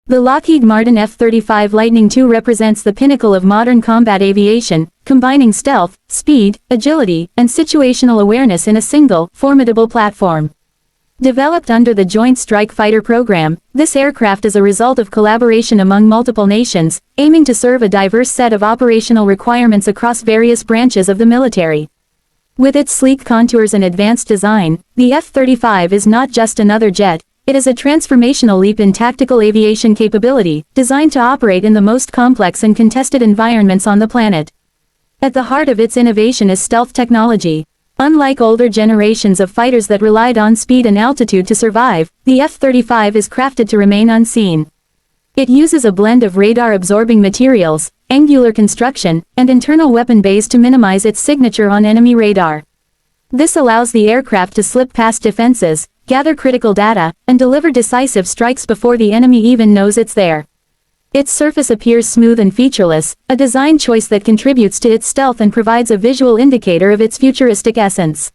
The Lockheed Martin F-35 Lightning II represents the pinnacle of modern combat aviation, combining stealth, speed, agility, and situational awareness in a single, formidable platform. Developed under the Joint Strike Fighter program, this aircraft is a result of collaboration among multiple nations, aiming to serve a diverse set of operational requirements across various branches of the military. With its sleek contours and advanced design, the F-35 is not just another jet. It is a transformational leap in tactical aviation capability, designed to operate in the most complex and contested environments on the planet. At the heart of its innovation is stealth technology. Unlike older generations of fighters that relied on speed and altitude to survive, the F-35 is crafted to remain unseen. It uses a blend of radar-absorbing materials, angular construction, and internal weapon bays to minimize its signature on enemy radar. This allows the aircraft to slip past defenses, gather critical data, and deliver decisive strikes before the enemy even knows it's there. Its surface appears smooth and featureless, a design choice that contributes to its stealth and provides a visual indicator of its futuristic essence.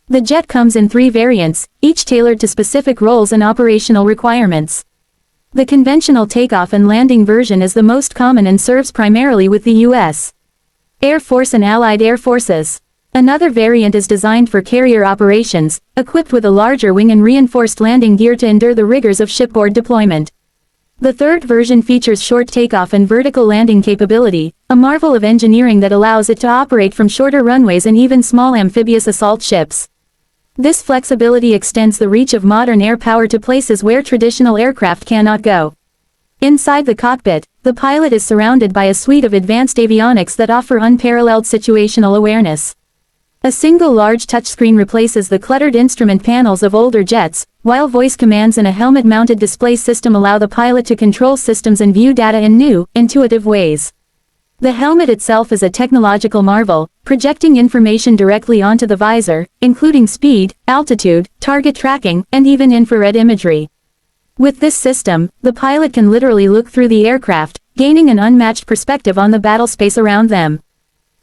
The jet comes in 3 variants, each tailored to specific roles and operational requirements. The conventional takeoff and landing version is the most common and serves primarily with the U.S. Air Force and Allied Air Forces. Another variant is designed for carrier operations, equipped with a larger wing and reinforced landing gear to endure the rigors of shipboard deployment. The third version features short takeoff and vertical landing capability, a marvel of engineering that allows it to operate from shorter runways and even small amphibious assault ships. This flexibility extends the reach of modern air power to places where traditional aircraft cannot go. Inside the cockpit, the pilot is surrounded by a suite of advanced avionics that offer unparalleled situational awareness. A single large touchscreen replaces the cluttered instrument panels of older jets, while voice commands and a helmet-mounted display system allow the pilot to control systems and view data in new, intuitive ways. The helmet itself is a technological marvel, projecting information directly onto the visor, including speed, altitude, target tracking, and even infrared imagery. With this system, the pilot can literally look through the aircraft, gaining an unmatched perspective on the battlespace around them.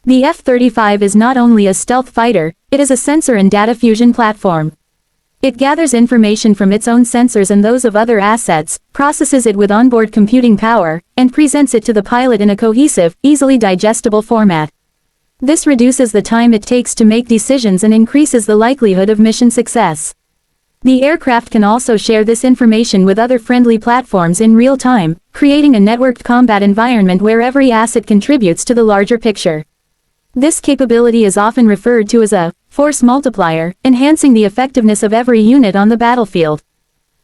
The F-35 is not only a stealth fighter, it is a sensor and data fusion platform. It gathers information from its own sensors and those of other assets, processes it with onboard computing power, and presents it to the pilot in a cohesive, easily digestible format. This reduces the time it takes to make decisions and increases the likelihood of mission success. The aircraft can also share this information with other friendly platforms in real time, creating a networked combat environment where every asset contributes to the larger picture. This capability is often referred to as a force multiplier, enhancing the effectiveness of every unit on the battlefield.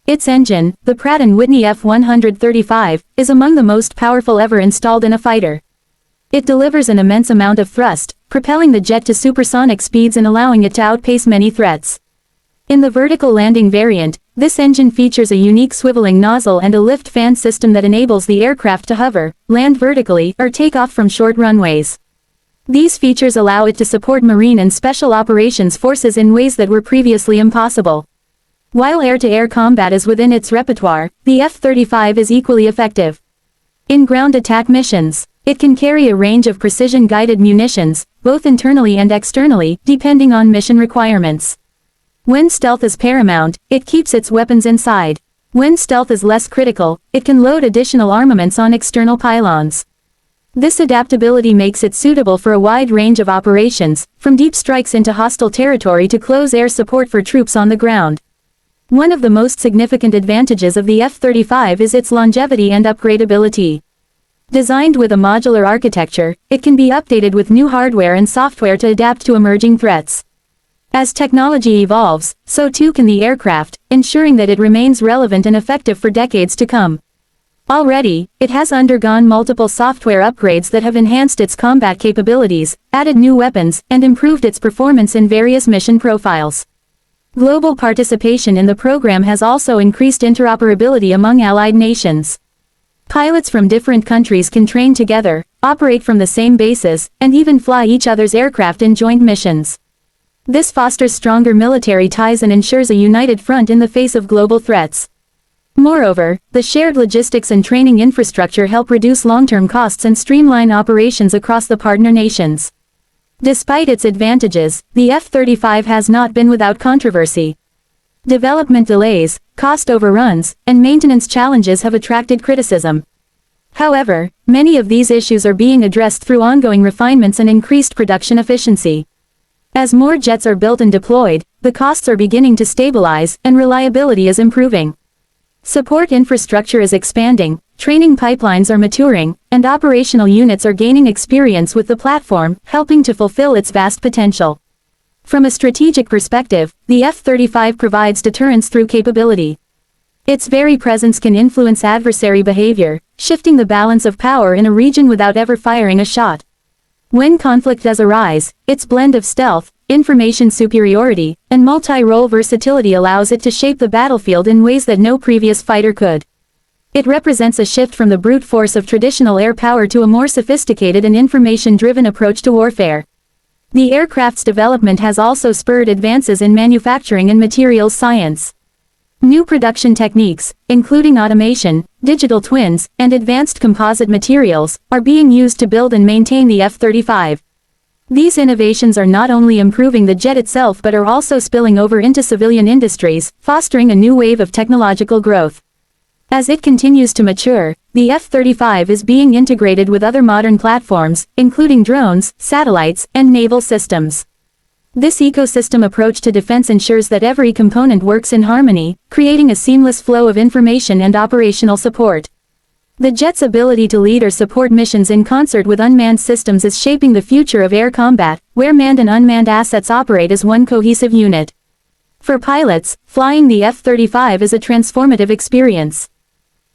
Its engine, the Pratt & Whitney F-135, is among the most powerful ever installed in a fighter. It delivers an immense amount of thrust, propelling the jet to supersonic speeds and allowing it to outpace many threats. In the vertical landing variant, this engine features a unique swiveling nozzle and a lift fan system that enables the aircraft to hover, land vertically, or take off from short runways. These features allow it to support marine and special operations forces in ways that were previously impossible. While air-to-air combat is within its repertoire, the F-35 is equally effective. In ground attack missions, it can carry a range of precision-guided munitions, both internally and externally, depending on mission requirements. When stealth is paramount, it keeps its weapons inside. When stealth is less critical, it can load additional armaments on external pylons. This adaptability makes it suitable for a wide range of operations, from deep strikes into hostile territory to close air support for troops on the ground. One of the most significant advantages of the F-35 is its longevity and upgradability. Designed with a modular architecture, it can be updated with new hardware and software to adapt to emerging threats. As technology evolves, so too can the aircraft, ensuring that it remains relevant and effective for decades to come. Already, it has undergone multiple software upgrades that have enhanced its combat capabilities, added new weapons, and improved its performance in various mission profiles. Global participation in the program has also increased interoperability among allied nations. Pilots from different countries can train together, operate from the same bases, and even fly each other's aircraft in joint missions. This fosters stronger military ties and ensures a united front in the face of global threats. Moreover, the shared logistics and training infrastructure help reduce long-term costs and streamline operations across the partner nations. Despite its advantages, the F-35 has not been without controversy. Development delays, cost overruns, and maintenance challenges have attracted criticism. However, many of these issues are being addressed through ongoing refinements and increased production efficiency. As more jets are built and deployed, the costs are beginning to stabilize, and reliability is improving. Support infrastructure is expanding, training pipelines are maturing, and operational units are gaining experience with the platform, helping to fulfill its vast potential. From a strategic perspective, the F-35 provides deterrence through capability. Its very presence can influence adversary behavior, shifting the balance of power in a region without ever firing a shot. When conflict does arise, its blend of stealth, information superiority, and multi-role versatility allows it to shape the battlefield in ways that no previous fighter could. It represents a shift from the brute force of traditional air power to a more sophisticated and information-driven approach to warfare. The aircraft's development has also spurred advances in manufacturing and materials science. New production techniques, including automation, digital twins, and advanced composite materials, are being used to build and maintain the F-35. These innovations are not only improving the jet itself but are also spilling over into civilian industries, fostering a new wave of technological growth. As it continues to mature, the F-35 is being integrated with other modern platforms, including drones, satellites, and naval systems. This ecosystem approach to defense ensures that every component works in harmony, creating a seamless flow of information and operational support. The jet's ability to lead or support missions in concert with unmanned systems is shaping the future of air combat, where manned and unmanned assets operate as one cohesive unit. For pilots, flying the F-35 is a transformative experience.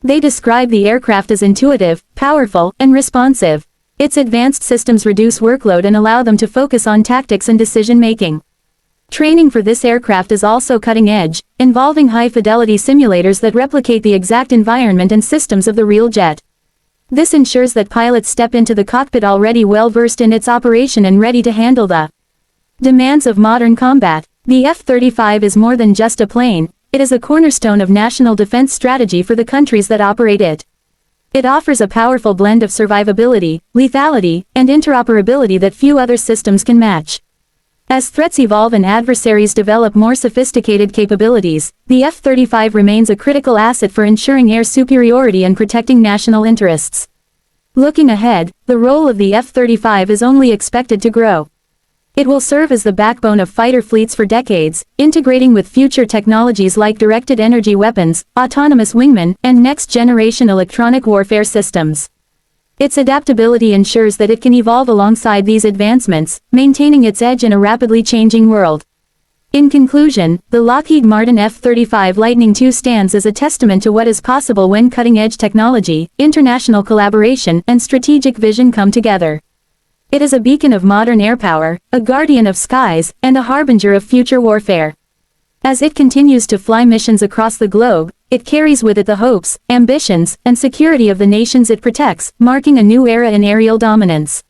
They describe the aircraft as intuitive, powerful, and responsive. Its advanced systems reduce workload and allow them to focus on tactics and decision-making. Training for this aircraft is also cutting-edge, involving high-fidelity simulators that replicate the exact environment and systems of the real jet. This ensures that pilots step into the cockpit already well-versed in its operation and ready to handle the demands of modern combat. The F-35 is more than just a plane, it is a cornerstone of national defense strategy for the countries that operate it. It offers a powerful blend of survivability, lethality, and interoperability that few other systems can match. As threats evolve and adversaries develop more sophisticated capabilities, the F-35 remains a critical asset for ensuring air superiority and protecting national interests. Looking ahead, the role of the F-35 is only expected to grow. It will serve as the backbone of fighter fleets for decades, integrating with future technologies like directed energy weapons, autonomous wingmen, and next-generation electronic warfare systems. Its adaptability ensures that it can evolve alongside these advancements, maintaining its edge in a rapidly changing world. In conclusion, the Lockheed Martin F-35 Lightning II stands as a testament to what is possible when cutting-edge technology, international collaboration, and strategic vision come together. It is a beacon of modern air power, a guardian of skies, and a harbinger of future warfare. As it continues to fly missions across the globe, it carries with it the hopes, ambitions, and security of the nations it protects, marking a new era in aerial dominance.